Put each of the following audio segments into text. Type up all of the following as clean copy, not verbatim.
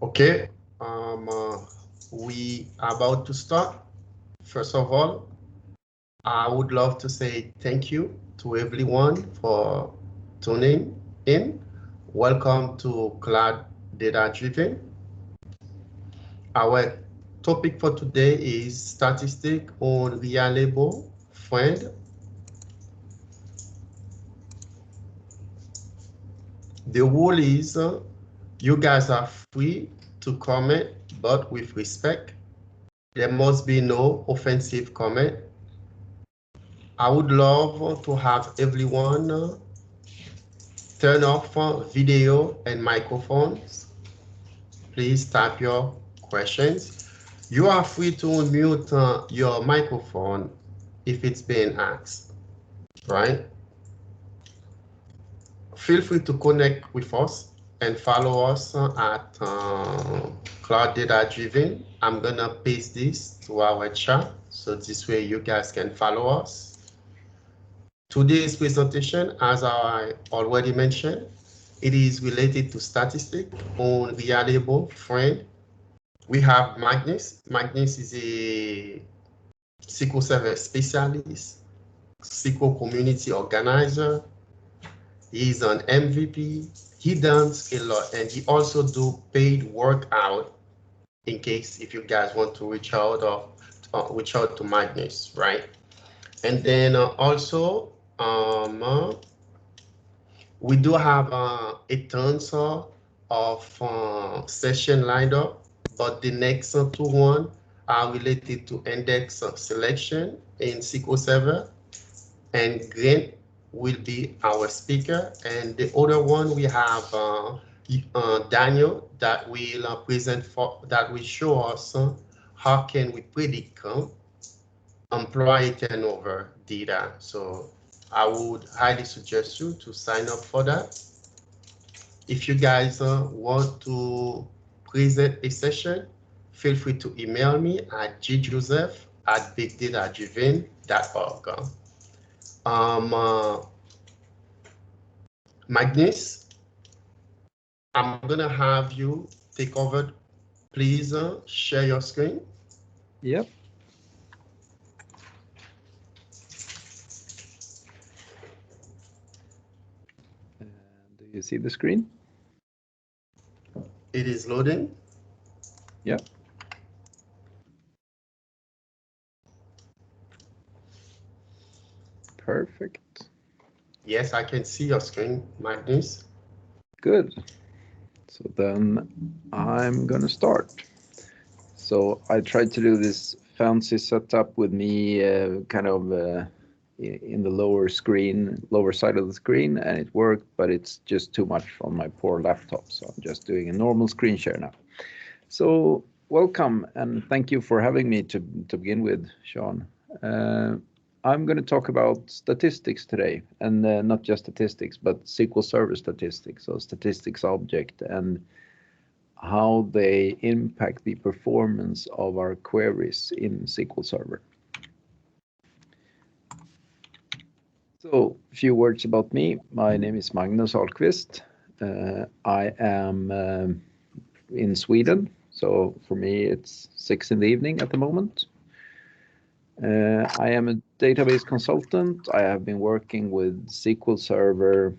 Okay, we are about to start. First of all, I would love to say thank you to everyone for tuning in. Welcome to Cloud Data Driven. Our topic for today is statistic on reliable friend. The rule is you guys are free to comment, but with respect. There must be no offensive comment. I would love to have everyone turn off video and microphones. Please type your questions. You are free to unmute your microphone if it's being asked, right? Feel free to connect with us and follow us at Cloud Data Driven. I'm gonna paste this to our chat, so this way you guys can follow us. Today's presentation, as I already mentioned, it is related to statistics on reliable friend. We have Magnus. Magnus is a SQL Server specialist, SQL Community organizer. He's an MVP. He does a lot, and he also do paid workout in case if you guys want to reach out to Magnus, right? And then also we do have a tons of session lined up, but the next two one are related to index selection in SQL Server, and Grant will be our speaker. And the other one we have Daniel that will that will show us how can we predict employee turnover data. So I would highly suggest you to sign up for that. If you guys want to present a session, feel free to email me at gjoseph@bigdatadriven.org. Magnus, I'm gonna have you take over. Please share your screen. Yep. Do you see the screen? It is loading. Yep. Perfect. Yes, I can see your screen, Magnus. Good. So then I'm gonna start. So I tried to do this fancy setup with me kind of in the lower side of the screen, and it worked, but it's just too much on my poor laptop. So I'm just doing a normal screen share now. So welcome, and thank you for having me to begin with, Sean. I'm going to talk about statistics today, and not just statistics, but SQL Server Statistics, so statistics object, and how they impact the performance of our queries in SQL Server. So a few words about me. My name is Magnus Ahlkvist. I am in Sweden, so for me it's 6 in the evening at the moment. I am a database consultant. I have been working with SQL Server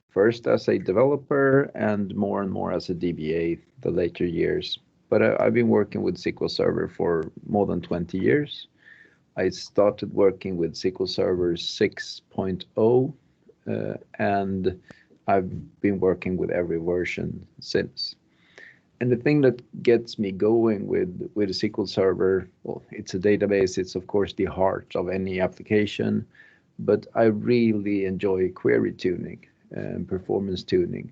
first as a developer and more as a DBA the later years. But I've been working with SQL Server for more than 20 years. I started working with SQL Server 6.0 and I've been working with every version since. And the thing that gets me going with a SQL Server, well, it's a database, it's of course the heart of any application, but I really enjoy query tuning and performance tuning.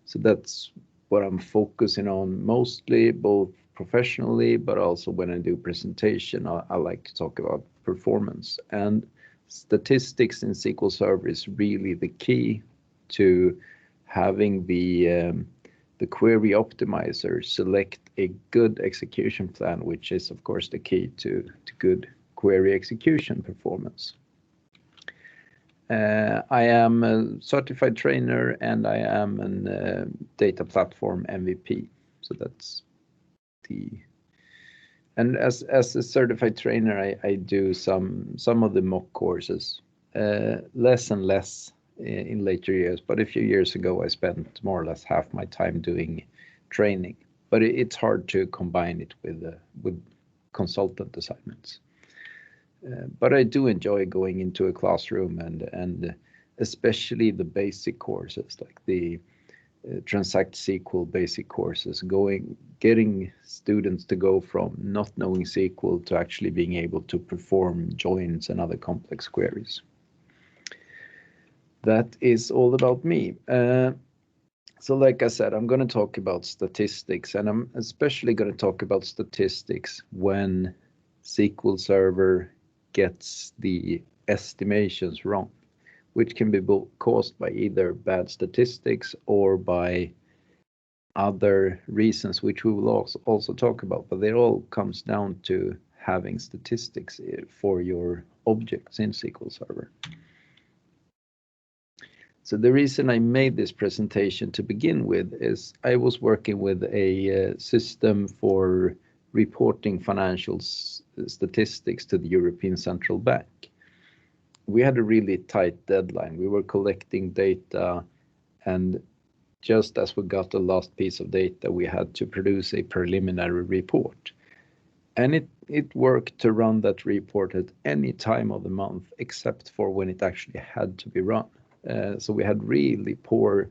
So that's what I'm focusing on mostly, both professionally, but also when I do presentation, I like to talk about performance. And statistics in SQL Server is really the key to having the query optimizer select a good execution plan, which is of course the key to good query execution performance. I am a certified trainer and I am a data platform MVP. So that's and as a certified trainer, I do some of the mock courses, less and less in later years. But a few years ago, I spent more or less half my time doing training. But it's hard to combine it with consultant assignments. But I do enjoy going into a classroom and especially the basic courses like the Transact SQL basic courses, getting students to go from not knowing SQL to actually being able to perform joins and other complex queries. That is all about me. So like I said, I'm going to talk about statistics, and I'm especially going to talk about statistics when SQL Server gets the estimations wrong, which can be caused by either bad statistics or by other reasons, which we will also talk about. But it all comes down to having statistics for your objects in SQL Server. So the reason I made this presentation to begin with is I was working with a system for reporting financial statistics to the European Central Bank. We had a really tight deadline. We were collecting data, and just as we got the last piece of data, we had to produce a preliminary report. And it worked to run that report at any time of the month, except for when it actually had to be run. So we had really poor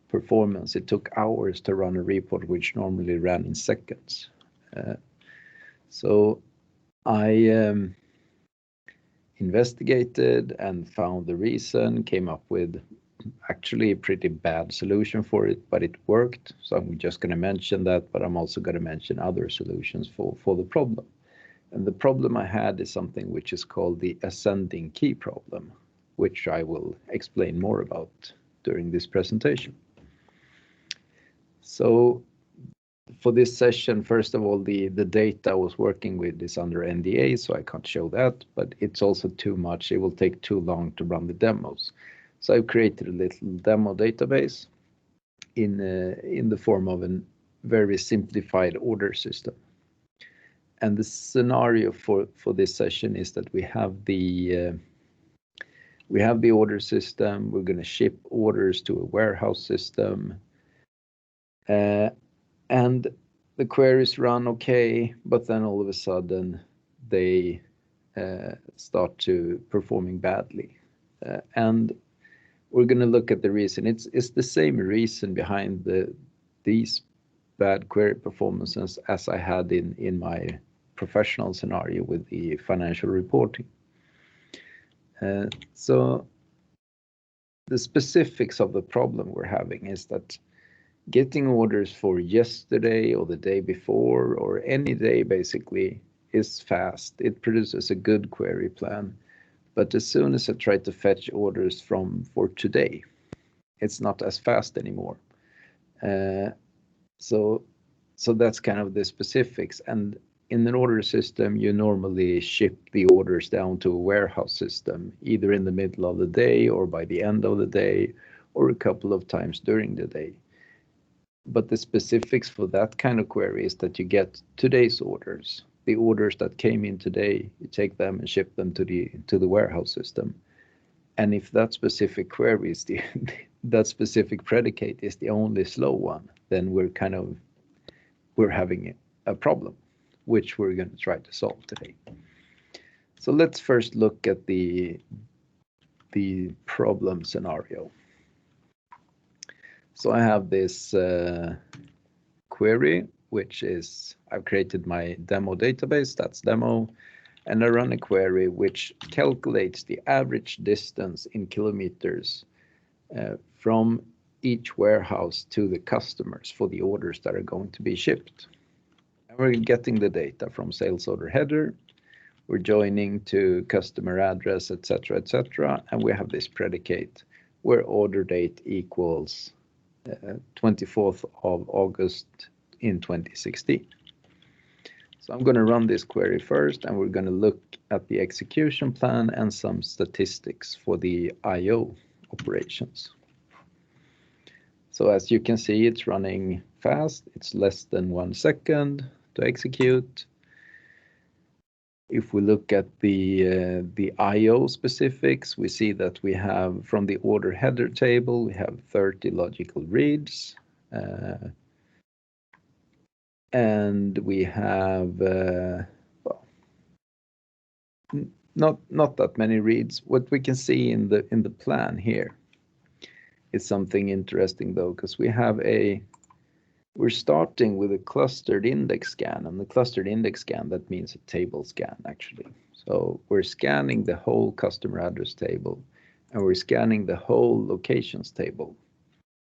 performance. It took hours to run a report, which normally ran in seconds. So I investigated and found the reason, came up with actually a pretty bad solution for it, but it worked. So I'm just going to mention that, but I'm also going to mention other solutions for the problem. And the problem I had is something which is called the ascending key problem, which I will explain more about during this presentation. So for this session, first of all, the data I was working with is under NDA, so I can't show that, but it's also too much. It will take too long to run the demos. So I've created a little demo database in the form of a very simplified order system. And the scenario for this session is that we have the order system. We're going to ship orders to a warehouse system. And the queries run okay, but then all of a sudden they start to performing badly. And we're going to look at the reason. It's the same reason behind these bad query performances as I had in my professional scenario with the financial reporting. So the specifics of the problem we're having is that getting orders for yesterday or the day before or any day basically is fast. It produces a good query plan. But as soon as I try to fetch orders for today, it's not as fast anymore. So that's kind of the specifics. And in an order system, you normally ship the orders down to a warehouse system, either in the middle of the day or by the end of the day, or a couple of times during the day. But the specifics for that kind of query is that you get today's orders. The orders that came in today, you take them and ship them to the warehouse system. And if that specific query is that specific predicate is the only slow one, then we're having a problem, which we're going to try to solve today. So let's first look at the problem scenario. So I have this query, which is I've created my demo database, that's demo, and I run a query which calculates the average distance in kilometers from each warehouse to the customers for the orders that are going to be shipped. And we're getting the data from sales order header, we're joining to customer address, etc., etc., and we have this predicate where order date equals 24th of August in 2016. So I'm going to run this query first, and we're going to look at the execution plan and some statistics for the IO operations. So as you can see, it's running fast. It's less than 1 second to execute. If we look at the I/O specifics, we see that we have from the order header table, we have 30 logical reads. And we have well, not that many reads. What we can see in the plan here is something interesting though, because we're starting with a clustered index scan, and the clustered index scan, that means a table scan actually. So we're scanning the whole customer address table, and we're scanning the whole locations table,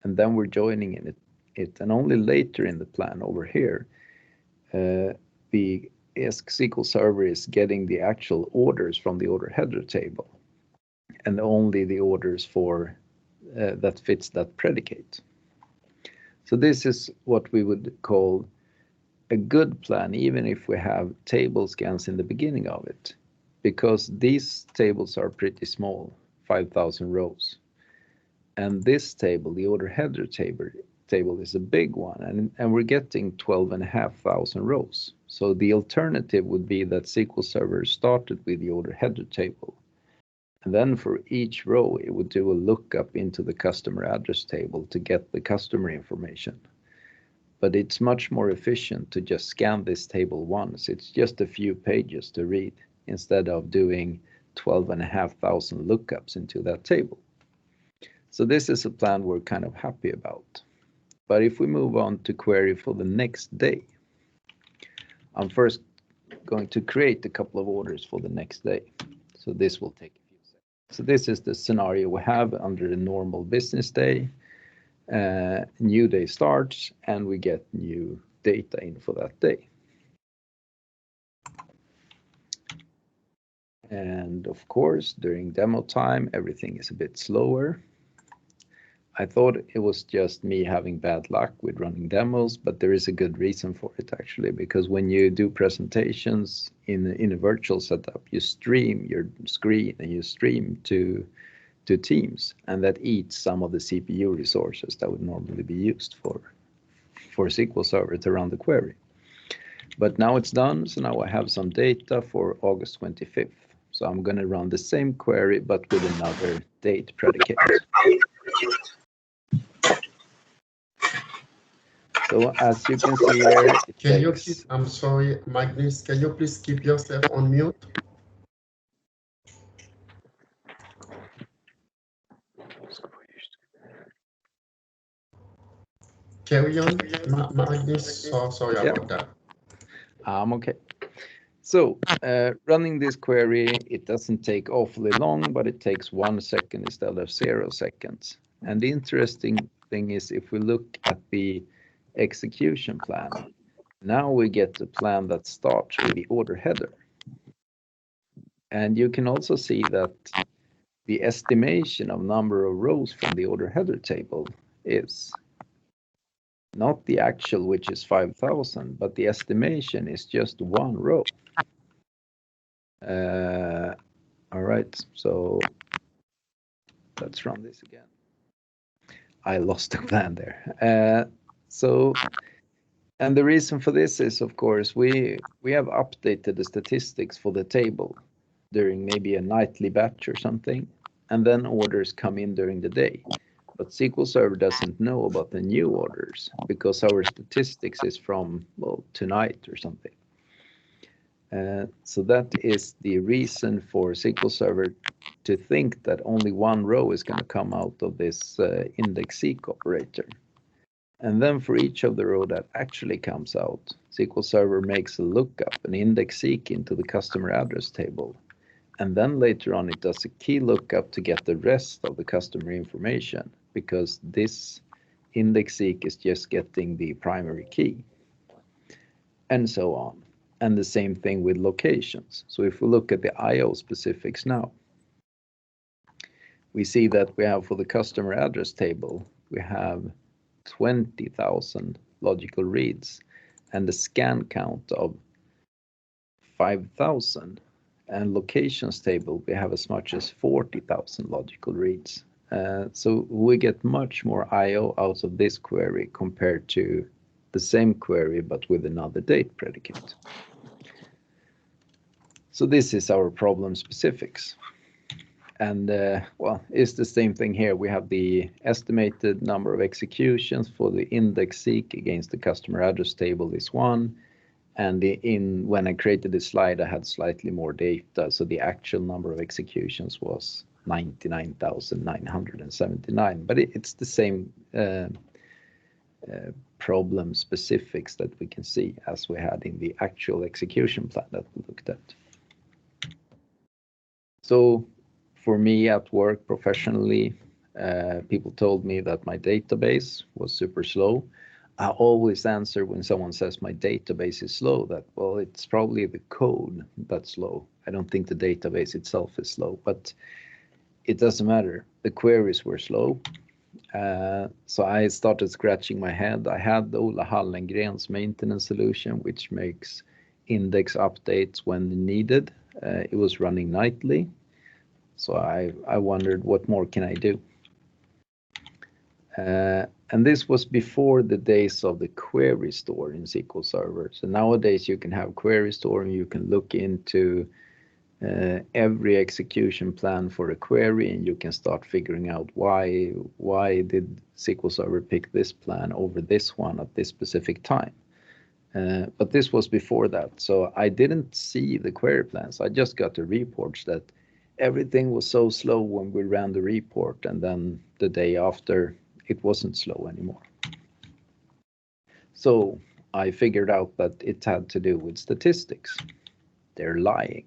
and then we're joining in it. And only later in the plan over here, the SQL Server is getting the actual orders from the order header table, and only the orders for that fits that predicate. So this is what we would call a good plan, even if we have table scans in the beginning of it, because these tables are pretty small, 5,000 rows. And this table, the order header table is a big one, and we're getting 12,500 rows. So the alternative would be that SQL Server started with the order header table, and then for each row it would do a lookup into the customer address table to get the customer information. But it's much more efficient to just scan this table once. It's just a few pages to read instead of doing 12,500 lookups into that table. So this is a plan we're kind of happy about. But if we move on to query for the next day, I'm first going to create a couple of orders for the next day. So this will take a few seconds. So this is the scenario we have under the normal business day. New day starts, and we get new data in for that day. And of course, during demo time, everything is a bit slower. I thought it was just me having bad luck with running demos, but there is a good reason for it actually, because when you do presentations in a virtual setup, you stream your screen and you stream to Teams, and that eats some of the CPU resources that would normally be used for SQL Server to run the query. But now it's done, so now I have some data for August 25th. So I'm going to run the same query, but with another date predicate. So as you can see here, I'm sorry, Magnus, can you please keep yourself on mute? Carry on, Magnus. Sorry about that. Okay. So running this query, it doesn't take awfully long, but it takes 1 second instead of 0 seconds. And the interesting thing is, if we look at the execution plan, now we get the plan that starts with the order header. And you can also see that the estimation of number of rows from the order header table is not the actual, which is 5,000, but the estimation is just 1 row. All right, so let's run this again. I lost the plan there. And the reason for this is, of course, we have updated the statistics for the table during maybe a nightly batch or something, and then orders come in during the day. But SQL Server doesn't know about the new orders because our statistics is from, well, tonight or something. So that is the reason for SQL Server to think that only 1 row is going to come out of this index seek operator. And then for each of the row that actually comes out, SQL Server makes a lookup, an index seek into the customer address table. And then later on, it does a key lookup to get the rest of the customer information, because this index seek is just getting the primary key, and so on. And the same thing with locations. So if we look at the I/O specifics now, we see that we have for the customer address table, we have 20,000 logical reads and a scan count of 5,000. And locations table, we have as much as 40,000 logical reads. So we get much more I/O out of this query compared to the same query but with another date predicate. So this is our problem specifics. And well, it's the same thing here. We have the estimated number of executions for the index seek against the customer address table is 1. And when I created this slide, I had slightly more data. So the actual number of executions was 99,979. But it's the same problem specifics that we can see as we had in the actual execution plan that we looked at. So for me at work professionally, people told me that my database was super slow. I always answer when someone says my database is slow that, well, it's probably the code that's slow. I don't think the database itself is slow, but it doesn't matter. The queries were slow. So I started scratching my head. I had the Ola Hallengren's maintenance solution, which makes index updates when needed. It was running nightly. So I wondered, what more can I do? And this was before the days of the query store in SQL Server. So nowadays you can have query store and you can look into every execution plan for a query, and you can start figuring out why did SQL Server pick this plan over this one at this specific time. But this was before that, so I didn't see the query plans. I just got the reports that everything was so slow when we ran the report, and then the day after it wasn't slow anymore. So I figured out that it had to do with statistics. They're lying.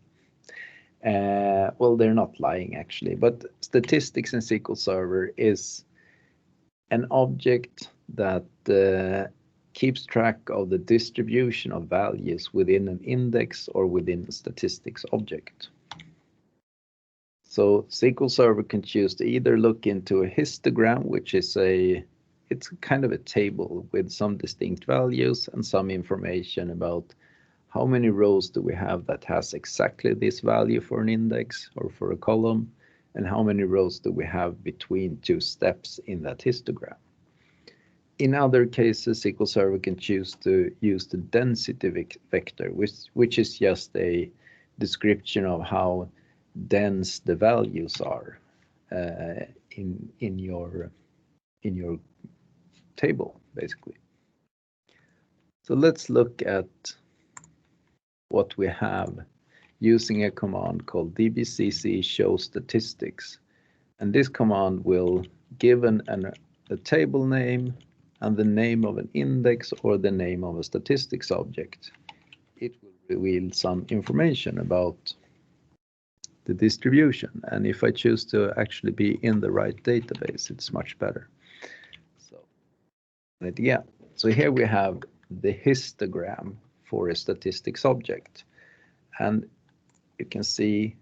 Well, they're not lying actually, but statistics in SQL Server is an object that keeps track of the distribution of values within an index or within a statistics object. So SQL Server can choose to either look into a histogram, which is it's kind of a table with some distinct values and some information about how many rows do we have that has exactly this value for an index or for a column, and how many rows do we have between two steps in that histogram. In other cases, SQL Server can choose to use the density vector, which is just a description of how dense the values are in your table, basically. So let's look at what we have using a command called dbcc show statistics, and this command will give a table name and the name of an index or the name of a statistics object. It will reveal some information about the distribution, and if I choose to actually be in the right database, it's much better. So again, so here we have the histogram for a statistics object, and you can see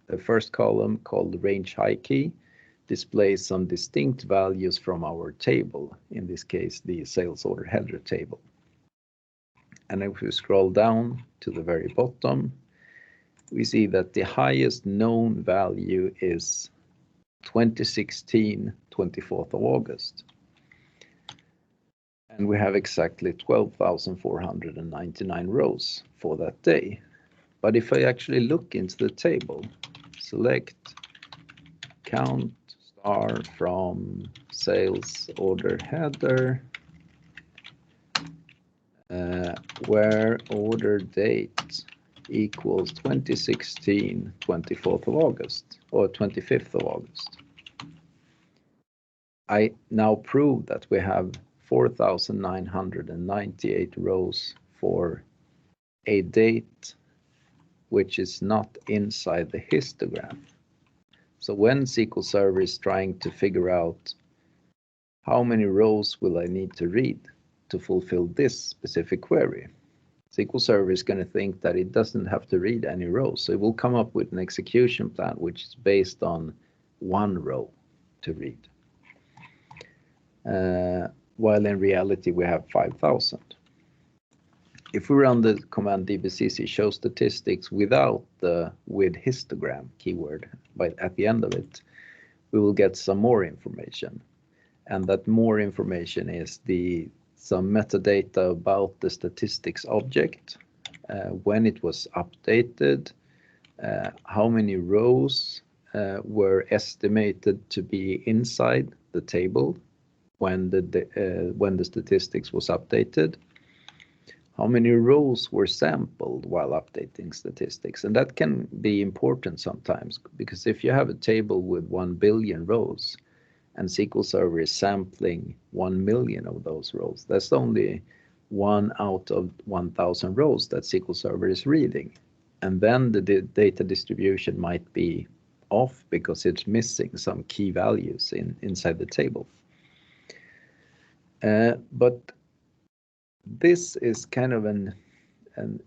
the first column called range high key displays some distinct values from our table, in this case the sales order header table. And if we scroll down to the very bottom, we see that the highest known value is 2016, 24th of August. And we have exactly 12,499 rows for that day. But if I actually look into the table, select count star from sales order header, where order date equals 2016, 24th of August or 25th of August. I now prove that we have 4,998 rows for a date which is not inside the histogram. So when SQL Server is trying to figure out how many rows will I need to read to fulfill this specific query, SQL Server is going to think that it doesn't have to read any rows. So it will come up with an execution plan which is based on one row to read. While in reality we have 5,000. If we run the command dbcc show statistics without the with histogram keyword at the end of it, we will get some more information. And that more information is the some metadata about the statistics object, when it was updated, how many rows were estimated to be inside the table when the statistics was updated, how many rows were sampled while updating statistics. And that can be important sometimes, because if you have a table with 1 billion rows and SQL Server is sampling 1 million of those rows, that's only 1 out of 1,000 rows that SQL Server is reading. And then the data distribution might be off because it's missing some key values inside the table. But this is kind of an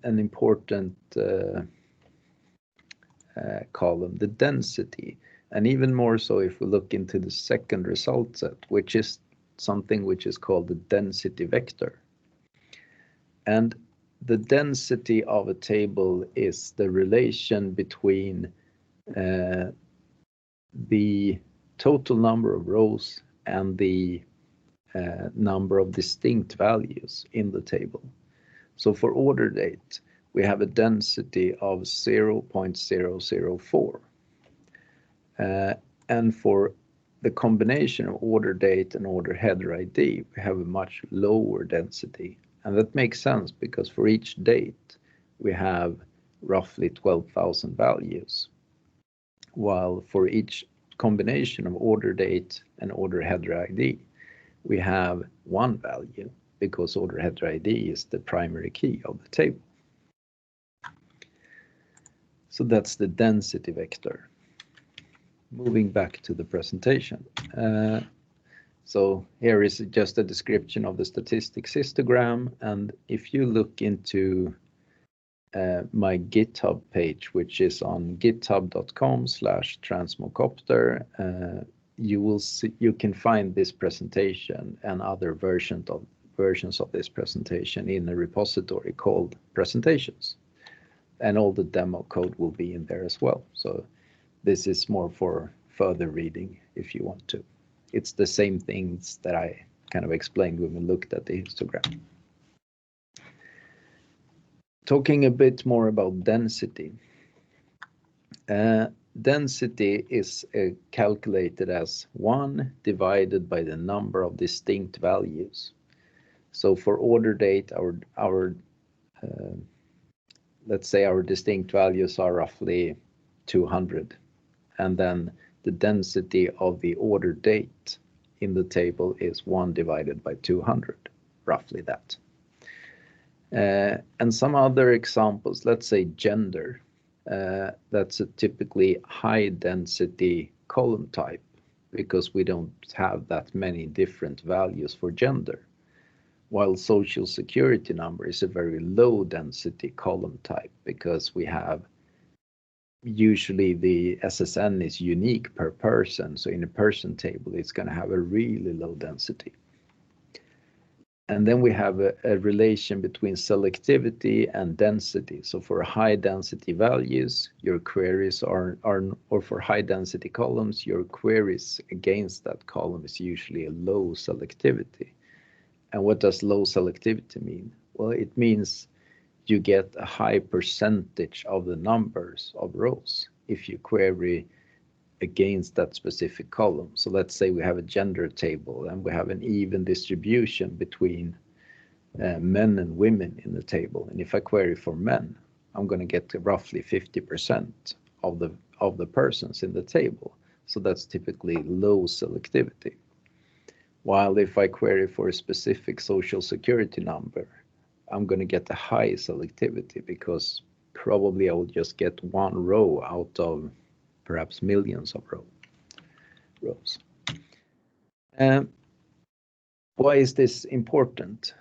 important column, the density, and even more so if we look into the second result set, which is something which is called the density vector. And the density of a table is the relation between the total number of rows and the number of distinct values in the table. So for order date, we have a density of 0.004. And for the combination of order date and order header ID, we have a much lower density. And that makes sense because for each date, we have roughly 12,000 values, while for each combination of order date and order header ID, we have one value because order header ID is the primary key of the table. So that's the density vector. Moving back to the presentation. So here is just a description of the statistics histogram. And if you look into my GitHub page, which is on github.com/transmocopter, you can find this presentation and other versions of this presentation in a repository called presentations, and all the demo code will be in there as well. So this is more for further reading if you want to. It's the same things that I kind of explained when we looked at the histogram. Talking a bit more about density. Density is calculated as 1 divided by the number of distinct values. So for order date, let's say our distinct values are roughly 200, and then the density of the order date in the table is 1 divided by 200, roughly that. And some other examples, let's say gender. That's a typically high density column type because we don't have that many different values for gender, while social security number is a very low density column type because we have usually the SSN is unique per person. So in a person table, it's going to have a really low density. And then we have a relation between selectivity and density. So for high density values, your queries or for high density columns, your queries against that column is usually a low selectivity. And what does low selectivity mean? Well, it means you get a high percentage of the numbers of rows if you query against that specific column. So let's say we have a gender table and we have an even distribution between men and women in the table. And if I query for men, I'm going to get roughly 50% of the persons in the table. So that's typically low selectivity. While if I query for a specific social security number, I'm going to get a high selectivity because probably I will just get one row out of perhaps millions of rows. Why is this important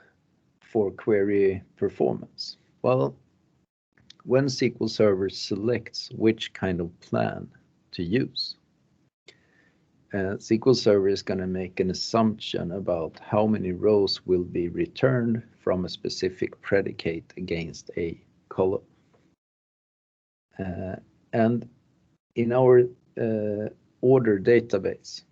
for query performance? Well, when SQL Server selects which kind of plan to use, SQL Server is going to make an assumption about how many rows will be returned from a specific predicate against a column. And in our order database,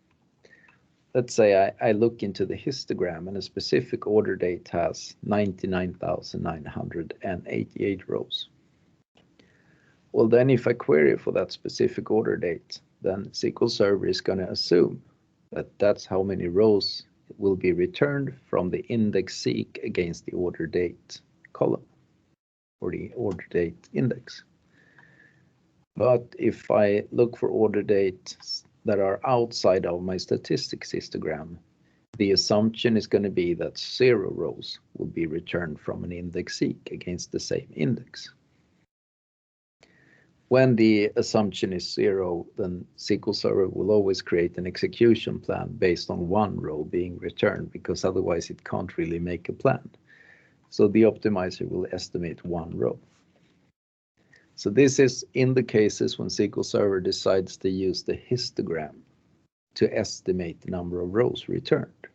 let's say I look into the histogram and a specific order date has 99,988 rows. Well, then if I query for that specific order date, then SQL Server is going to assume that that's how many rows will be returned from the index seek against the order date column or the order date index. But if I look for order dates that are outside of my statistics histogram, the assumption is going to be that 0 rows will be returned from an index seek against the same index. When the assumption is 0, then SQL Server will always create an execution plan based on 1 row being returned, because otherwise it can't really make a plan. So the optimizer will estimate 1 row. So this is in the cases when SQL Server decides to use the histogram to estimate the number of rows returned.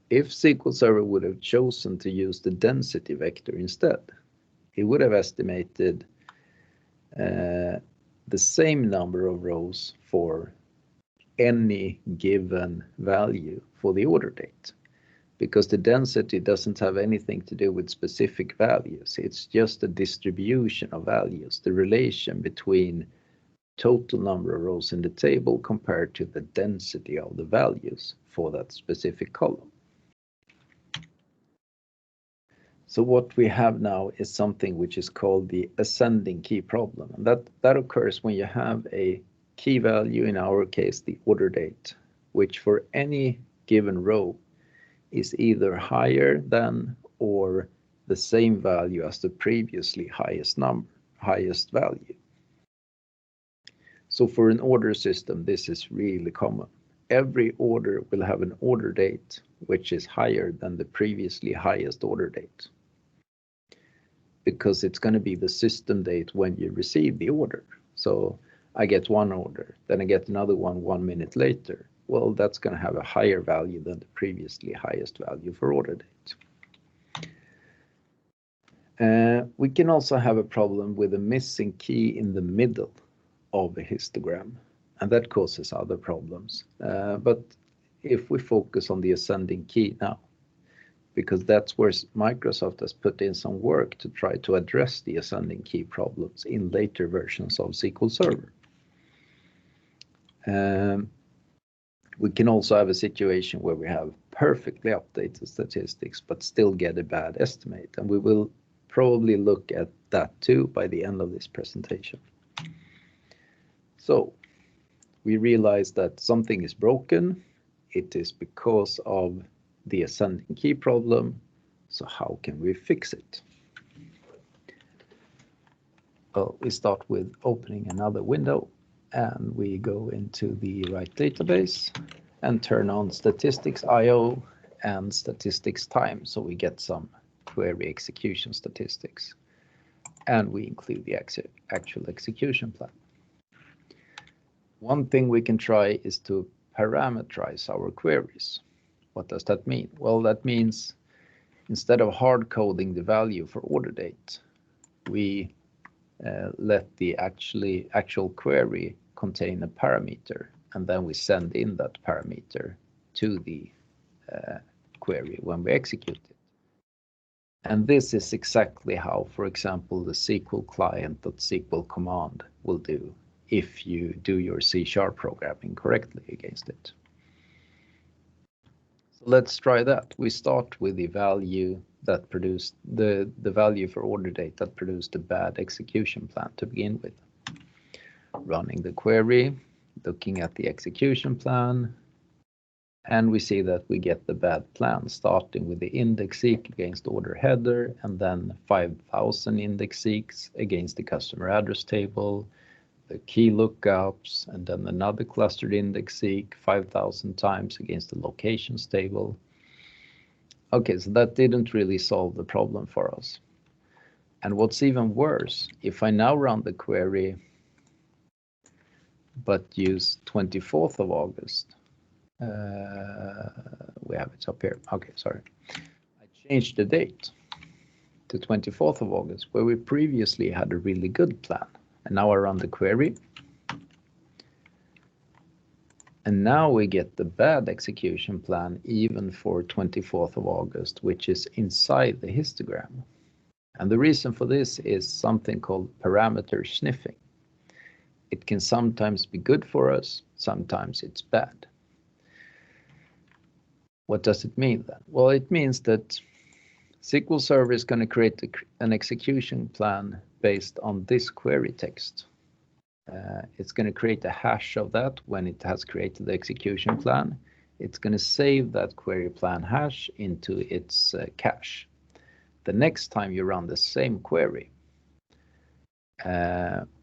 If SQL Server would have chosen to use the density vector instead, it would have estimated the same number of rows for any given value for the order date, because the density doesn't have anything to do with specific values. It's just a distribution of values, the relation between total number of rows in the table compared to the density of the values for that specific column. So what we have now is something which is called the ascending key problem. And that occurs when you have a key value, in our case, the order date, which for any given row is either higher than or the same value as the previously highest value. So for an order system, this is really common. Every order will have an order date which is higher than the previously highest order date, because it's going to be the system date when you receive the order. So I get one order, then I get another one 1 minute later. Well, that's going to have a higher value than the previously highest value for order date. We can also have a problem with a missing key in the middle of a histogram, and that causes other problems. But if we focus on the ascending key now, because that's where Microsoft has put in some work to try to address the ascending key problems in later versions of SQL Server. We can also have a situation where we have perfectly updated statistics but still get a bad estimate, and we will probably look at that too by the end of this presentation. So we realize that something is broken. It is because of the ascending key problem. So how can we fix it? Well, we start with opening another window, and we go into the right database and turn on statistics IO and statistics time, so we get some query execution statistics, and we include the actual execution plan. One thing we can try is to parameterize our queries. What does that mean? Well, that means instead of hard coding the value for order date, we let the actual query contain a parameter, and then we send in that parameter to the query when we execute it. And this is exactly how, for example, the SQL client.SQL command will do if you do your C# programming correctly against it. So let's try that. We start with the value that produced the value for order date that produced a bad execution plan to begin with. Running the query, looking at the execution plan, and we see that we get the bad plan, starting with the index seek against order header, and then 5,000 index seeks against the customer address table, the key lookups, and then another clustered index seek 5,000 times against the locations table. Okay, so that didn't really solve the problem for us. And what's even worse, if I now run the query but use 24th of August, we have it up here. Okay, sorry. I changed the date to 24th of August, where we previously had a really good plan. And now I run the query. And now we get the bad execution plan even for 24th of August, which is inside the histogram. And the reason for this is something called parameter sniffing. It can sometimes be good for us, sometimes it's bad. What does it mean then? Well, it means that SQL Server is going to create an execution plan based on this query text. It's going to create a hash of that when it has created the execution plan. It's going to save that query plan hash into its cache. The next time you run the same query,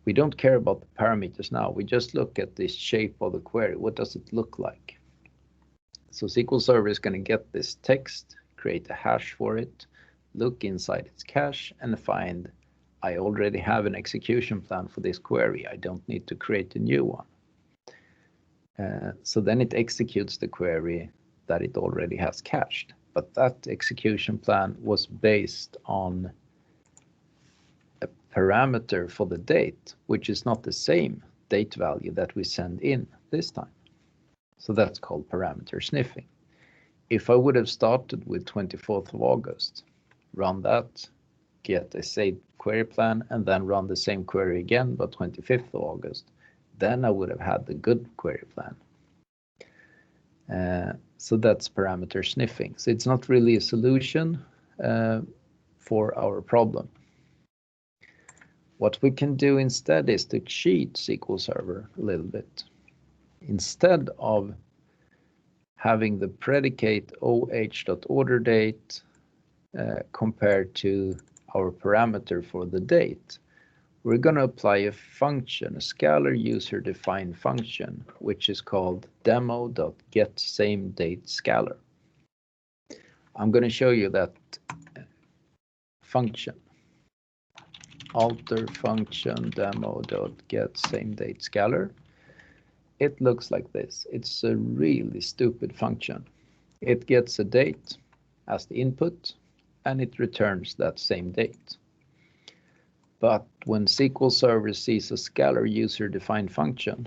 we don't care about the parameters now. We just look at the shape of the query. What does it look like? So SQL Server is going to get this text, create a hash for it, look inside its cache and find, I already have an execution plan for this query. I don't need to create a new one. So then it executes the query that it already has cached. But that execution plan was based on a parameter for the date, which is not the same date value that we send in this time. So that's called parameter sniffing. If I would have started with 24th of August, run that, get a saved query plan, and then run the same query again, but 25th of August, then I would have had the good query plan. So that's parameter sniffing. So it's not really a solution for our problem. What we can do instead is to cheat SQL Server a little bit. Instead of having the predicate oh.orderDate compared to our parameter for the date, we're going to apply a function, a scalar user-defined function, which is called demo.getSameDateScalar. I'm going to show you that function. Alter function demo.getSameDateScalar. It looks like this. It's a really stupid function. It gets a date as the input, and it returns that same date. But when SQL Server sees a scalar user-defined function,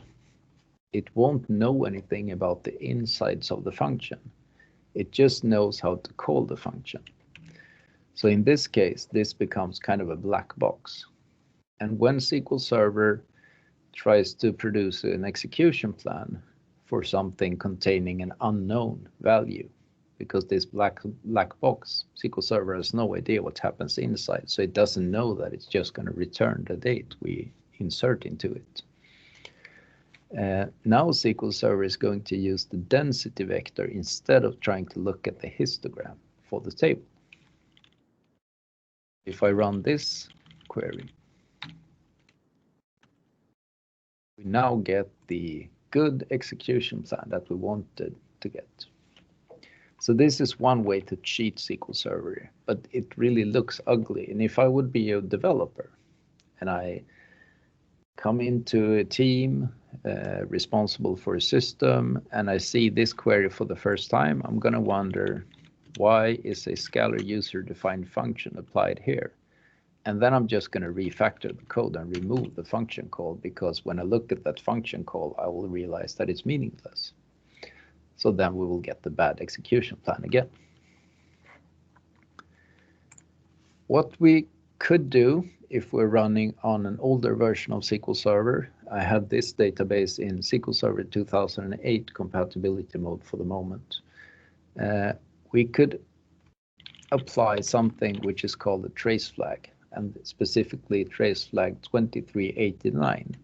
it won't know anything about the insides of the function. It just knows how to call the function. So in this case, this becomes kind of a black box. And when SQL Server tries to produce an execution plan for something containing an unknown value, because this black box, SQL Server has no idea what happens inside, so it doesn't know that it's just going to return the date we insert into it. Now SQL Server is going to use the density vector instead of trying to look at the histogram for the table. If I run this query, we now get the good execution plan that we wanted to get. So this is one way to cheat SQL Server, but it really looks ugly. And if I would be a developer and I come into a team responsible for a system and I see this query for the first time, I'm going to wonder, why is a scalar user-defined function applied here? And then I'm just going to refactor the code and remove the function call, because when I look at that function call, I will realize that it's meaningless. So then we will get the bad execution plan again. What we could do if we're running on an older version of SQL Server, I have this database in SQL Server 2008 compatibility mode for the moment. We could apply something which is called a trace flag, and specifically trace flag 2389,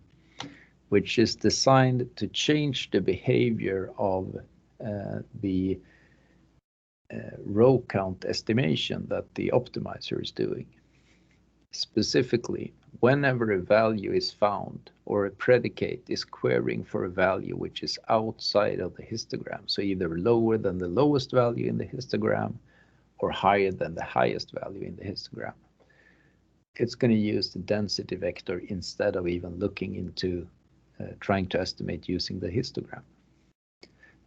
which is designed to change the behavior of the row count estimation that the optimizer is doing. Specifically, whenever a value is found or a predicate is querying for a value which is outside of the histogram, so either lower than the lowest value in the histogram or higher than the highest value in the histogram, it's going to use the density vector instead of even looking into trying to estimate using the histogram.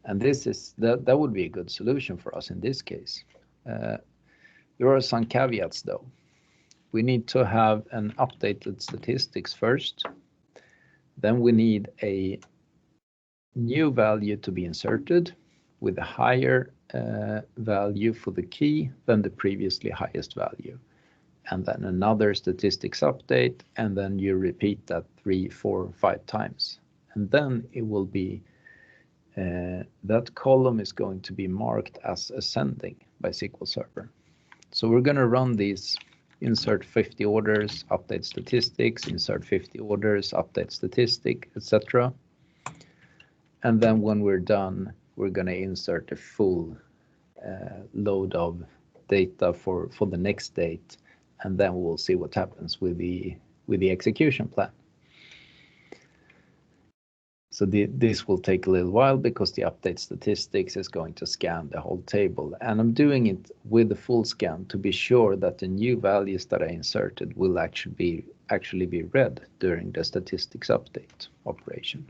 And this is that would be a good solution for us in this case. There are some caveats though. We need to have an updated statistics first. Then we need a new value to be inserted with a higher value for the key than the previously highest value. And then another statistics update, and then you repeat that 3, 4, 5 times. And then it will be, that column is going to be marked as ascending by SQL Server. So we're going to run these insert 50 orders, update statistics, insert 50 orders, update statistic, etc. And then when we're done, we're going to insert a full load of data for the next date, and then we'll see what happens with the execution plan. So this will take a little while because the update statistics is going to scan the whole table, and I'm doing it with the full scan to be sure that the new values that I inserted will actually be read during the statistics update operation.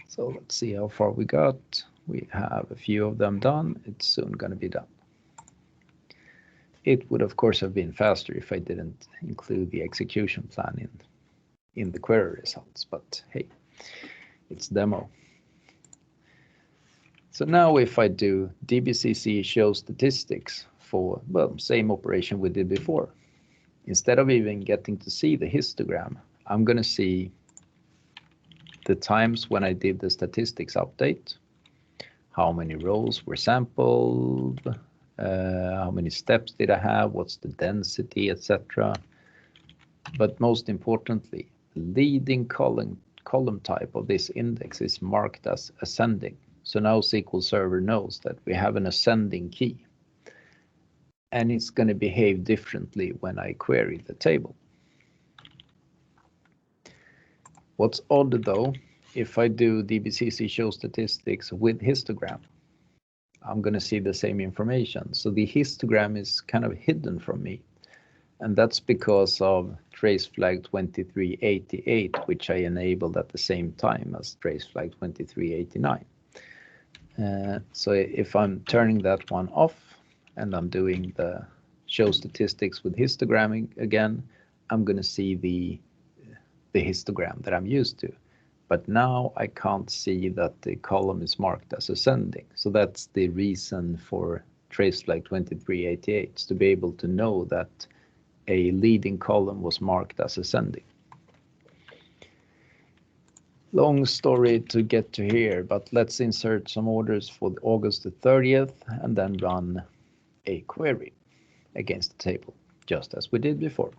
So let's see how far we got. We have a few of them done. It's soon going to be done. It would of course have been faster if I didn't include the execution plan in the query results, but hey, it's demo. So now if I do dbcc show statistics for, well, same operation we did before, instead of even getting to see the histogram, I'm going to see the times when I did the statistics update, how many rows were sampled, how many steps did I have, what's the density, etc. But most importantly, leading column type of this index is marked as ascending. So now SQL Server knows that we have an ascending key, and it's going to behave differently when I query the table. What's odd though, if I do dbcc show statistics with histogram, I'm going to see the same information. So the histogram is kind of hidden from me. And that's because of trace flag 2388, which I enabled at the same time as trace flag 2389. So if I'm turning that one off and I'm doing the show statistics with histogramming again, I'm going to see the histogram that I'm used to. But now I can't see that the column is marked as ascending. So that's the reason for trace flag 2388, to be able to know that a leading column was marked as ascending. Long story to get to here, but let's insert some orders for August the 30th and then run a query against the table, just as we did before.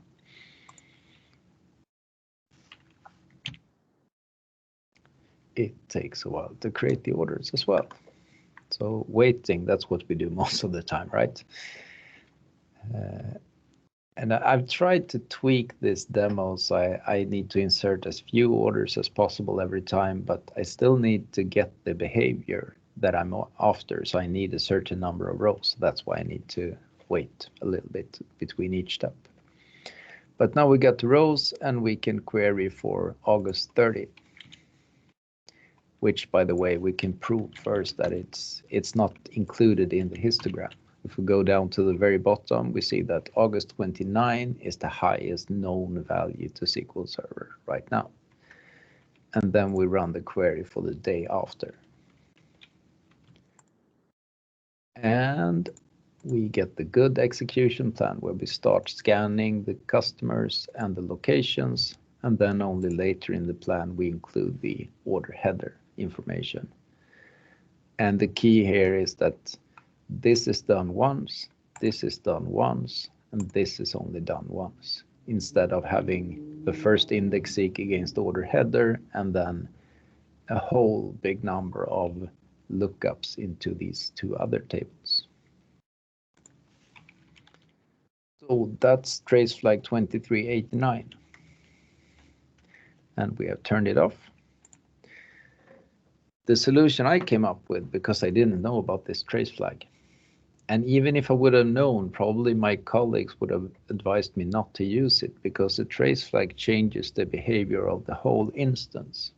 It takes a while to create the orders as well. So waiting, that's what we do most of the time, right? And I've tried to tweak this demo, so I need to insert as few orders as possible every time, but I still need to get the behavior that I'm after. So I need a certain number of rows. That's why I need to wait a little bit between each step. But now we got the rows and we can query for August 30, which, by the way, we can prove first that it's not included in the histogram. If we go down to the very bottom, we see that August 29 is the highest known value to SQL Server right now. And then we run the query for the day after. And we get the good execution plan where we start scanning the customers and the locations, and then only later in the plan we include the order header information. And the key here is that this is done once, this is done once, and this is only done once, instead of having the first index seek against the order header and then a whole big number of lookups into these two other tables. So that's trace flag 2389. And we have turned it off. The solution I came up with, because I didn't know about this trace flag, and even if I would have known, probably my colleagues would have advised me not to use it, because the trace flag changes the behavior of the whole instance.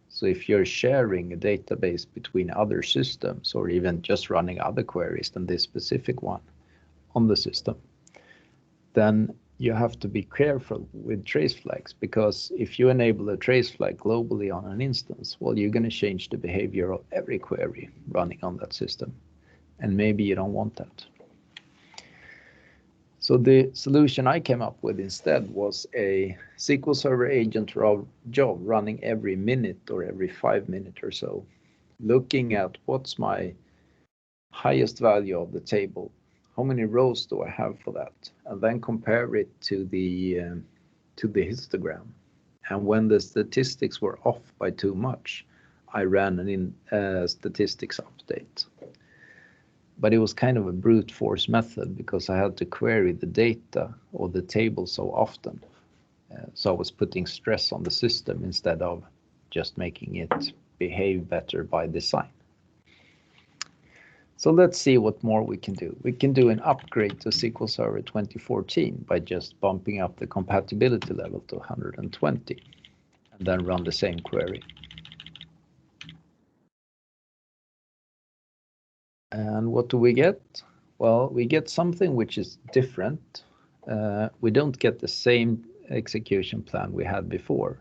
So if you're sharing a database between other systems, or even just running other queries than this specific one on the system, then you have to be careful with trace flags, because if you enable a trace flag globally on an instance, well, you're going to change the behavior of every query running on that system. And maybe you don't want that. So the solution I came up with instead was a SQL Server agent job running every minute or every 5 minutes or so, looking at what's my highest value of the table, how many rows do I have for that, and then compare it to the histogram. And when the statistics were off by too much, I ran an statistics update. But it was kind of a brute force method because I had to query the data or the table so often. So I was putting stress on the system instead of just making it behave better by design. So let's see what more we can do. We can do an upgrade to SQL Server 2014 by just bumping up the compatibility level to 120 and then run the same query. And what do we get? Well, we get something which is different. We don't get the same execution plan we had before,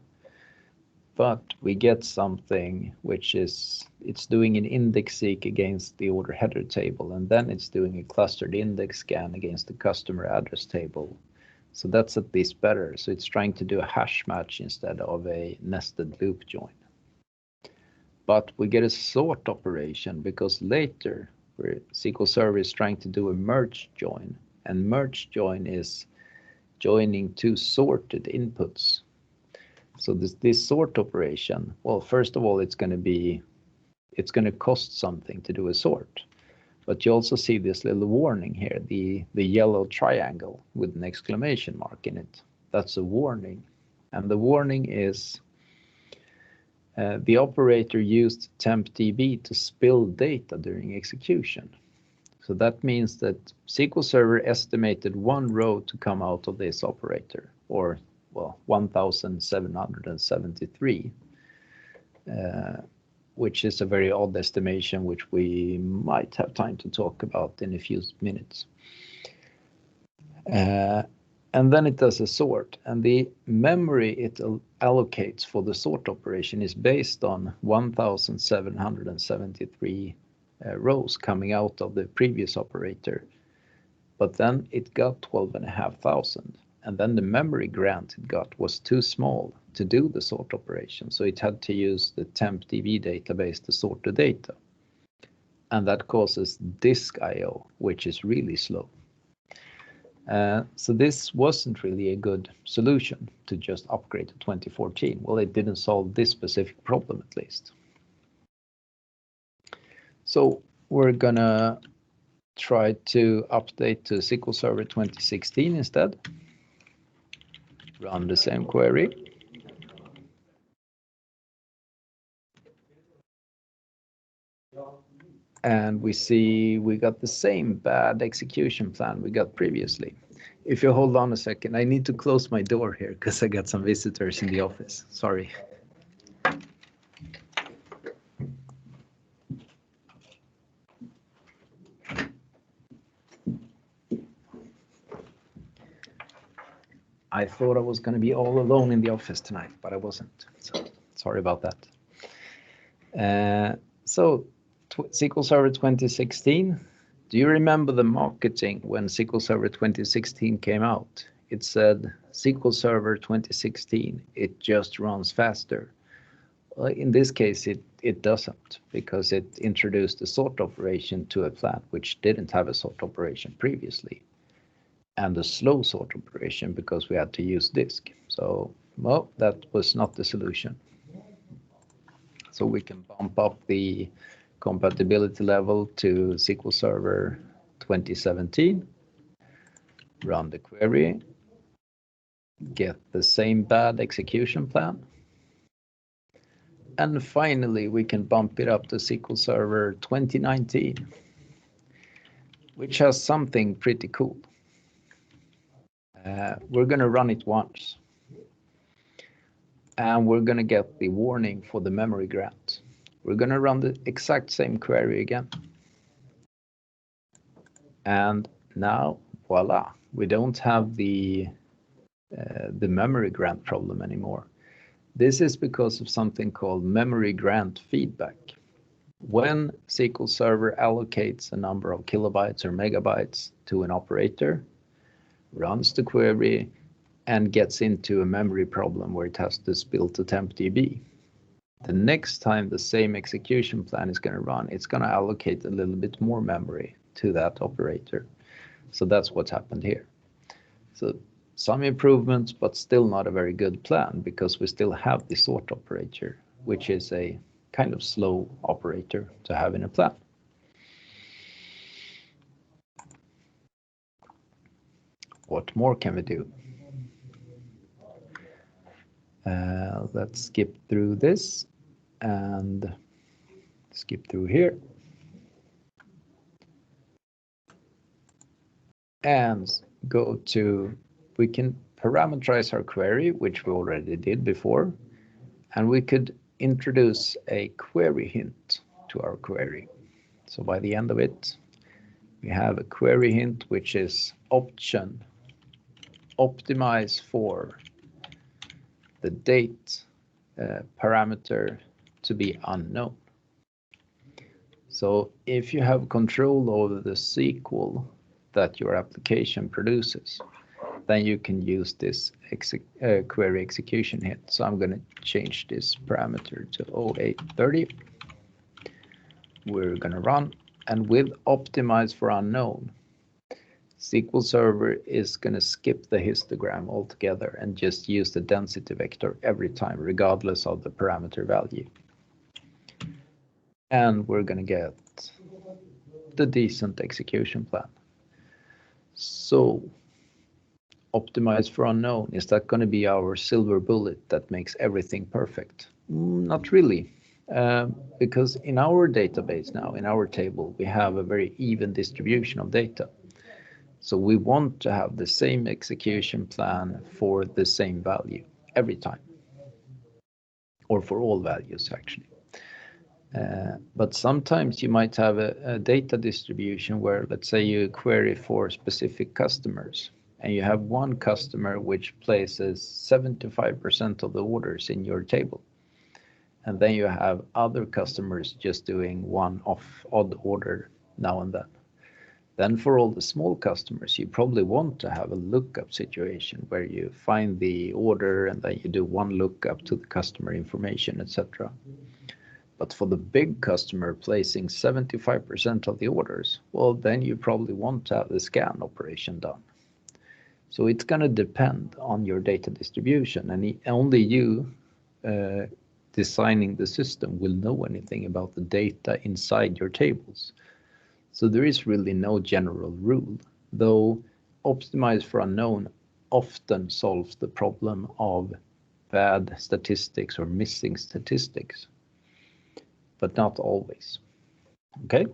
but we get something which is, it's doing an index seek against the order header table, and then it's doing a clustered index scan against the customer address table. So that's at least better. So it's trying to do a hash match instead of a nested loop join. But we get a sort operation because later where SQL Server is trying to do a merge join, and merge join is joining two sorted inputs. So this sort operation, well, first of all, it's going to cost something to do a sort. But you also see this little warning here, the yellow triangle with an exclamation mark in it. That's a warning. And the warning is the operator used tempdb to spill data during execution. So that means that SQL Server estimated one row to come out of this operator, or well, 1,773, which is a very odd estimation, which we might have time to talk about in a few minutes. And then it does a sort, and the memory it allocates for the sort operation is based on 1,773 rows coming out of the previous operator. But then it got 12,500, and then the memory grant it got was too small to do the sort operation, so it had to use the tempdb database to sort the data. And that causes disk I/O, which is really slow. So this wasn't really a good solution to just upgrade to 2014. Well, it didn't solve this specific problem at least. So we're gonna try to update to SQL Server 2016 instead. Run the same query. And we see we got the same bad execution plan we got previously. If you hold on a second, I need to close my door here because I got some visitors in the office. Sorry. I thought I was going to be all alone in the office tonight, but I wasn't. So sorry about that. So SQL Server 2016. Do you remember the marketing when SQL Server 2016 came out? It said SQL Server 2016, it just runs faster. Well, in this case, it doesn't, because it introduced a sort operation to a plant which didn't have a sort operation previously, and a slow sort operation because we had to use disk. So, well, that was not the solution. So we can bump up the compatibility level to SQL Server 2017, run the query, get the same bad execution plan, and finally we can bump it up to SQL Server 2019, which has something pretty cool. We're going to run it once, and we're going to get the warning for the memory grant. We're going to run the exact same query again. And now, voila, we don't have the the memory grant problem anymore. This is because of something called memory grant feedback. When SQL Server allocates a number of kilobytes or megabytes to an operator, runs the query, and gets into a memory problem where it has to spill to temp DB. The next time the same execution plan is going to run, it's going to allocate a little bit more memory to that operator. So that's what's happened here. So some improvements, but still not a very good plan, because we still have the sort operator, which is a kind of slow operator to have in a plan. What more can we do? Let's skip through this and skip through here. And go to, we can parameterize our query, which we already did before, and we could introduce a query hint to our query. So by the end of it, we have a query hint, which is option, optimize for the date parameter to be unknown. So if you have control over the SQL that your application produces, then you can use this query execution hint. So I'm going to change this parameter to 0830. We're going to run, and with optimize for unknown, SQL Server is going to skip the histogram altogether and just use the density vector every time, regardless of the parameter value. And we're going to get the decent execution plan. So optimize for unknown, is that going to be our silver bullet that makes everything perfect? Not really, because in our database now, in our table, we have a very even distribution of data. So we want to have the same execution plan for the same value every time, or for all values actually. But sometimes you might have a data distribution where, let's say, you query for specific customers, and you have one customer which places 75% of the orders in your table. And then you have other customers just doing one odd order now and then. Then for all the small customers, you probably want to have a lookup situation where you find the order and then you do one lookup to the customer information, etc. But for the big customer placing 75% of the orders, well, then you probably want to have the scan operation done. So it's going to depend on your data distribution, and only you designing the system will know anything about the data inside your tables. So there is really no general rule, though optimize for unknown often solves the problem of bad statistics or missing statistics, but not always. Okay.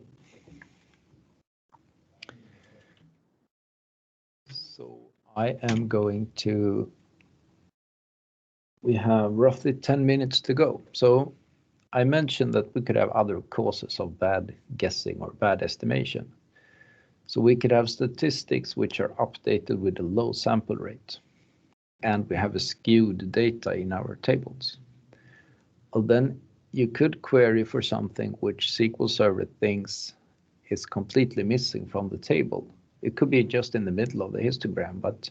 So I am going to, we have roughly 10 minutes to go. So I mentioned that we could have other causes of bad guessing or bad estimation. So we could have statistics which are updated with a low sample rate, and we have a skewed data in our tables. Well, then you could query for something which SQL Server thinks is completely missing from the table. It could be just in the middle of the histogram, but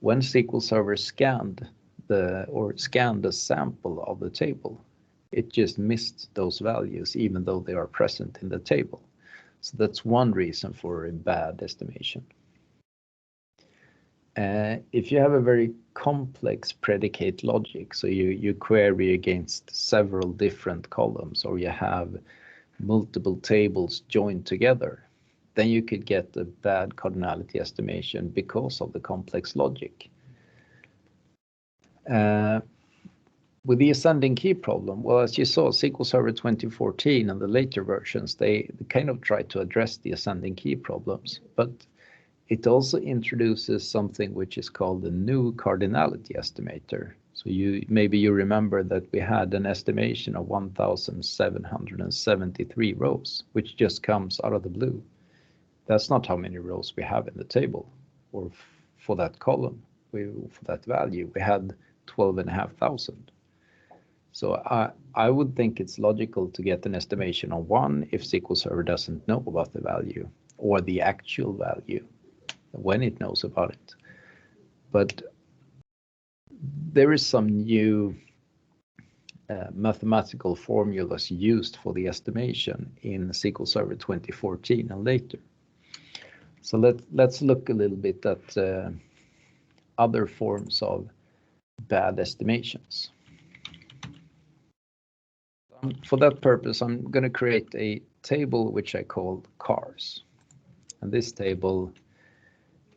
when SQL Server scanned the sample of the table, it just missed those values even though they are present in the table. So that's one reason for a bad estimation. If you have a very complex predicate logic, so you query against several different columns, or you have multiple tables joined together, then you could get a bad cardinality estimation because of the complex logic. With the ascending key problem, well, as you saw, SQL Server 2014 and the later versions, they kind of try to address the ascending key problems, but it also introduces something which is called the new cardinality estimator. So maybe you remember that we had an estimation of 1,773 rows, which just comes out of the blue. That's not how many rows we have in the table or for that column. for that value, we had 12,500. So I would think it's logical to get an estimation on 1 if SQL Server doesn't know about the value or the actual value when it knows about it. But there is some new mathematical formulas used for the estimation in SQL Server 2014 and later. So let's look a little bit at other forms of bad estimations. For that purpose, I'm going to create a table which I call cars. And this table,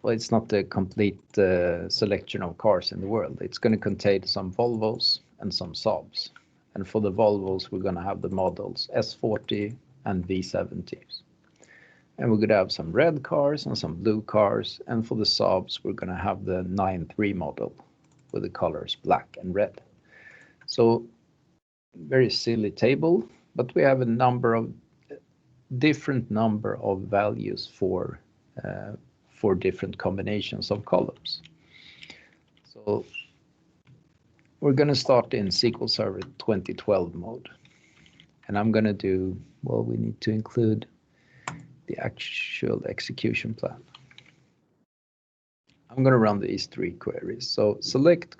well, it's not a complete selection of cars in the world. It's going to contain some Volvos and some Saabs. And for the Volvos, we're going to have the models S40 and V70s. And we're going to have some red cars and some blue cars. And for the Saabs, we're going to have the 9.3 model with the colors black and red. So very silly table, but we have a different number of values for different combinations of columns. So we're going to start in SQL Server 2012 mode. And I'm going to do, well, we need to include the actual execution plan. I'm going to run these 3 queries. So select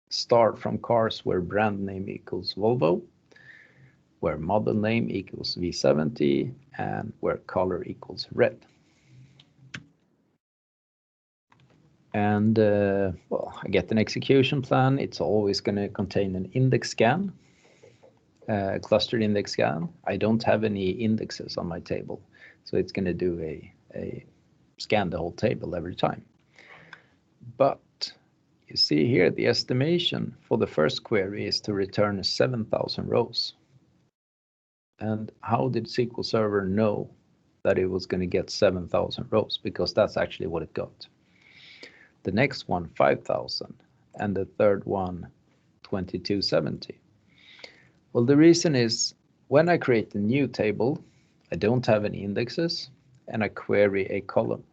start from cars where brand name equals Volvo, where model name equals V70, and where color equals red. And well, I get an execution plan. It's always going to contain an index scan, clustered index scan. I don't have any indexes on my table, so it's going to do a scan the whole table every time. But you see here, the estimation for the first query is to return 7,000 rows. And how did SQL Server know that it was going to get 7,000 rows? Because that's actually what it got. The next one, 5,000, and the third one, 2270. Well, the reason is when I create a new table, I don't have any indexes, and I query a column.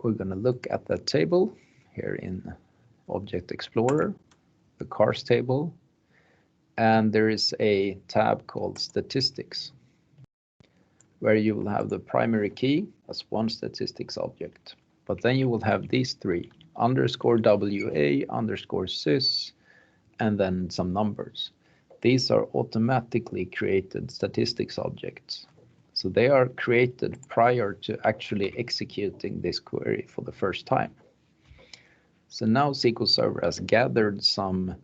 We're going to look at that table here in Object Explorer, the cars table, and there is a tab called Statistics, where you will have the primary key as one statistics object. But then you will have these 3, _WA, _sys, and then some numbers. These are automatically created statistics objects. So they are created prior to actually executing this query for the first time. So now SQL Server has gathered some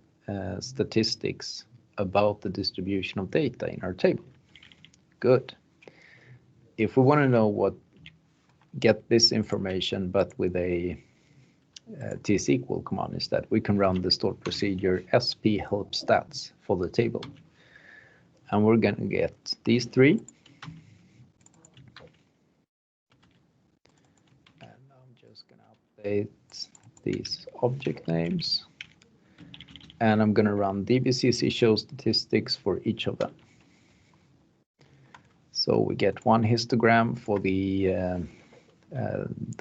statistics about the distribution of data in our table. Good. If we want to know get this information, but with a tsql command instead, we can run the stored procedure sp help stats for the table. And we're going to get these 3. And I'm just going to update these object names. And I'm going to run dbcc show statistics for each of them. So we get 1 histogram for the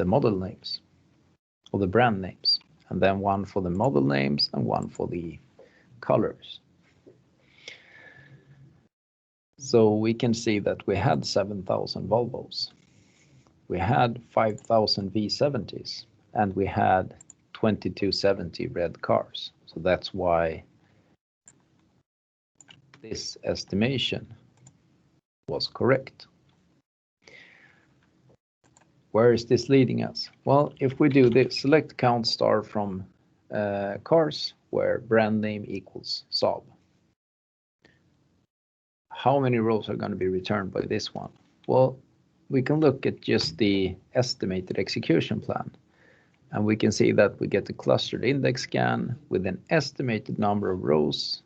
model names, or the brand names, and then 1 for the model names and 1 for the colors. So we can see that we had 7,000 Volvos, we had 5,000 V70s, and we had 2270 red cars. So that's why this estimation was correct. Where is this leading us? Well, if we do this, select count star from cars where brand name equals Saab. How many rows are going to be returned by this one? Well, we can look at just the estimated execution plan. And we can see that we get a clustered index scan with an estimated number of rows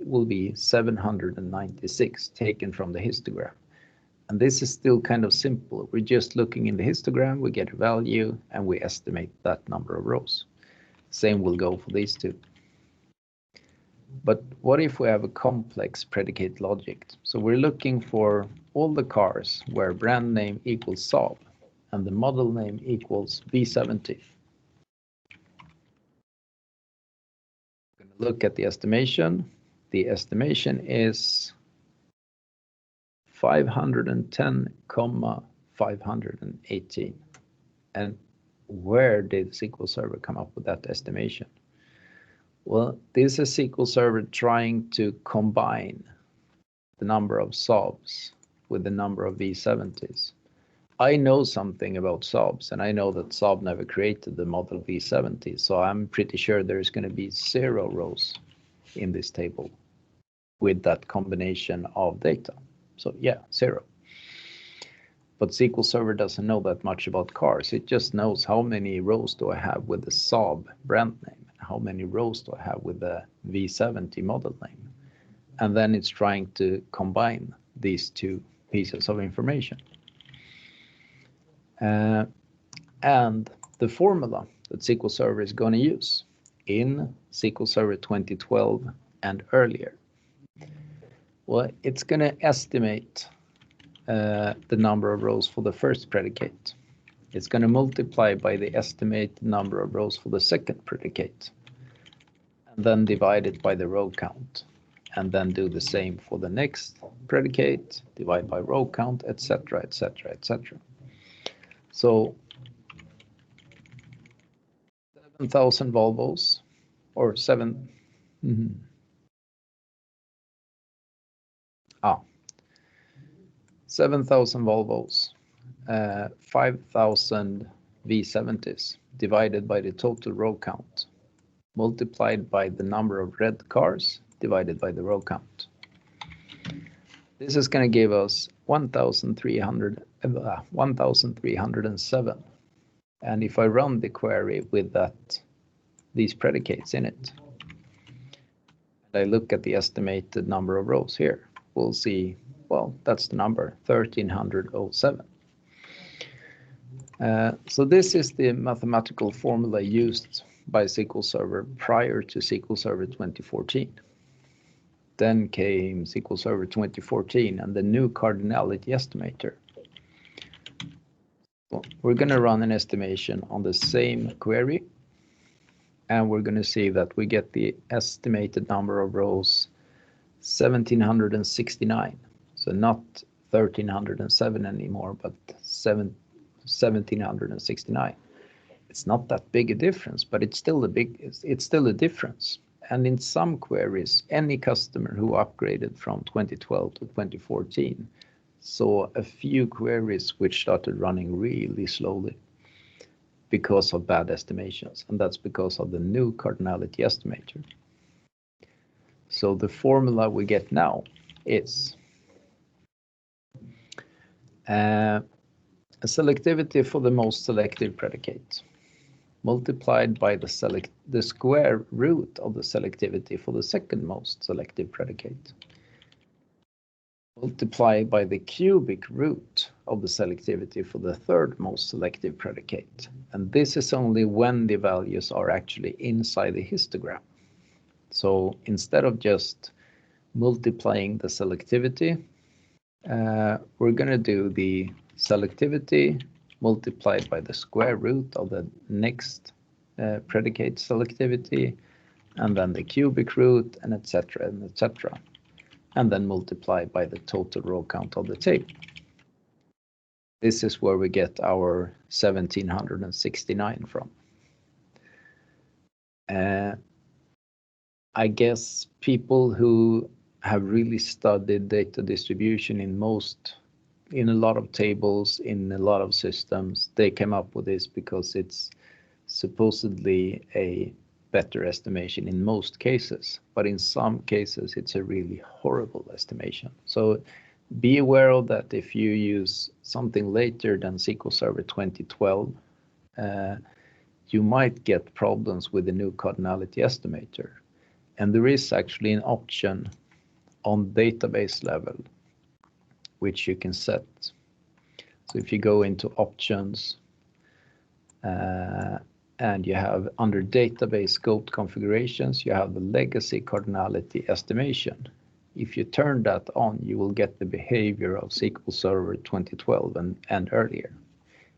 will be 796 taken from the histogram. And this is still kind of simple. We're just looking in the histogram, we get a value, and we estimate that number of rows. Same will go for these 2. But what if we have a complex predicate logic? So we're looking for all the cars where brand name equals Saab, and the model name equals V70. I'm going to look at the estimation. The estimation is 510,518. And where did SQL Server come up with that estimation? Well, this is SQL Server trying to combine the number of SOBs with the number of V70s. I know something about SOBs, and I know that SOB never created the model V70, so I'm pretty sure there's going to be 0 rows in this table with that combination of data. So yeah, 0. But SQL Server doesn't know that much about cars. It just knows how many rows do I have with the SOB brand name, how many rows do I have with the V70 model name. And then it's trying to combine these two pieces of information. And the formula that SQL Server is going to use in SQL Server 2012 and earlier, well, it's going to estimate the number of rows for the first predicate. It's going to multiply by the estimated number of rows for the second predicate, and then divide it by the row count, and then do the same for the next predicate, divide by row count, etc., etc., etc. So 7,000 Volvos, or 7,000 Volvos, 5,000 V70s divided by the total row count, multiplied by the number of red cars divided by the row count. This is going to give us 1,307. And if I run the query with these predicates in it, and I look at the estimated number of rows here, we'll see, well, that's the number, 1,307. So this is the mathematical formula used by SQL Server prior to SQL Server 2014. Then came SQL Server 2014 and the new cardinality estimator. Well, we're going to run an estimation on the same query, and we're going to see that we get the estimated number of rows 1,769. So not 1,307 anymore, but 1,769. It's not that big a difference, but it's still a difference. And in some queries, any customer who upgraded from 2012 to 2014 saw a few queries which started running really slowly because of bad estimations, and that's because of the new cardinality estimator. So the formula we get now is a selectivity for the most selective predicate multiplied by the square root of the selectivity for the second most selective predicate, multiplied by the cubic root of the selectivity for the third most selective predicate. And this is only when the values are actually inside the histogram. So instead of just multiplying the selectivity, we're going to do the selectivity multiplied by the square root of the next predicate selectivity, and then the cubic root, and etc., and etc., and then multiply by the total row count of the table. This is where we get our 1,769 from. I guess people who have really studied data distribution in a lot of tables, in a lot of systems, they came up with this because it's supposedly a better estimation in most cases, but in some cases it's a really horrible estimation. So be aware of that. If you use something later than SQL Server 2012, you might get problems with the new cardinality estimator. And there is actually an option on database level which you can set. So if you go into options and you have under database scope configurations, you have the legacy cardinality estimation. If you turn that on, you will get the behavior of SQL Server 2012 and earlier.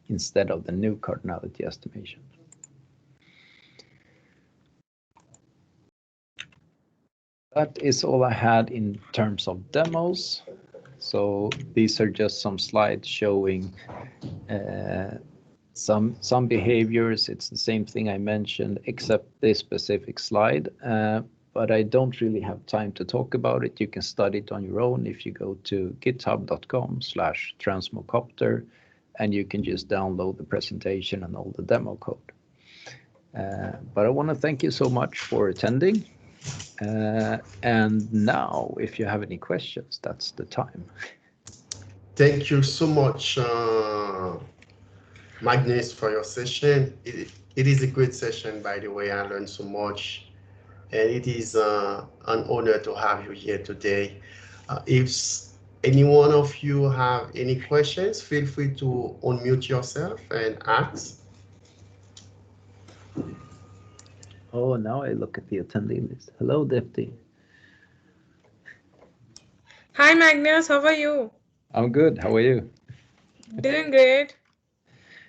instead of the new cardinality estimation. That is all I had in terms of demos. So these are just some slides showing some behaviors. It's the same thing I mentioned, except this specific slide. But I don't really have time to talk about it. You can study it on your own if you go to github.com/transmocopter, and you can just download the presentation and all the demo code. But I want to thank you so much for attending. And now, if you have any questions, that's the time. Thank you so much, Magnus, for your session. It is a great session, by the way. I learned so much, and it is an honor to have you here today. If any one of you have any questions, feel free to unmute yourself and ask. Oh, now I look at the attendee list. Hello, Dipti. Hi, Magnus. How are you? I'm good. How are you? Doing great.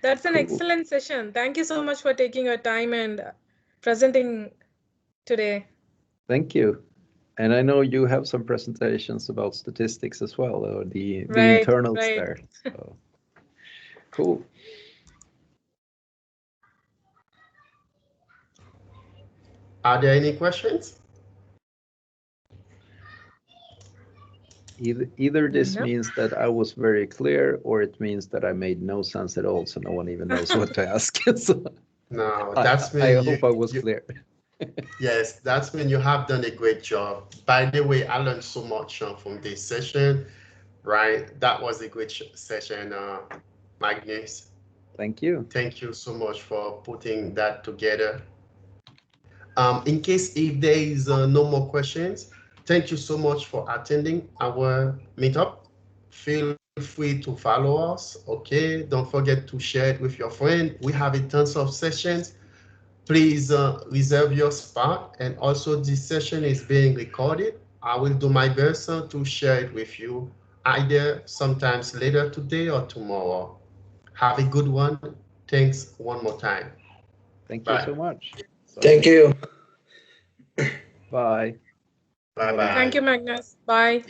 That's an Cool. excellent session. Thank you so much for taking your time and presenting today. Thank you. And I know you have some presentations about statistics as well, or the Right, internals right. there. So. Cool. Are there any questions? Either this No. means that I was very clear, or it means that I made no sense at all, so no one even knows what to ask. So No, that's I when hope I was clear. Yes, that's when you have done a great job. By the way, I learned so much from this session, right? That was a great session, Magnus. Thank you. Thank you so much for putting that together. In case if there is no more questions, thank you so much for attending our meetup. Feel free to follow us, okay? Don't forget to share it with your friend. We have a tons of sessions. Please reserve your spot, and also this session is being recorded. I will do my best to share it with you either sometimes later today or tomorrow. Have a good one. Thanks one more time. Thank you Bye. so much. Thank you. Bye. Bye-bye. Thank you, Magnus. Bye.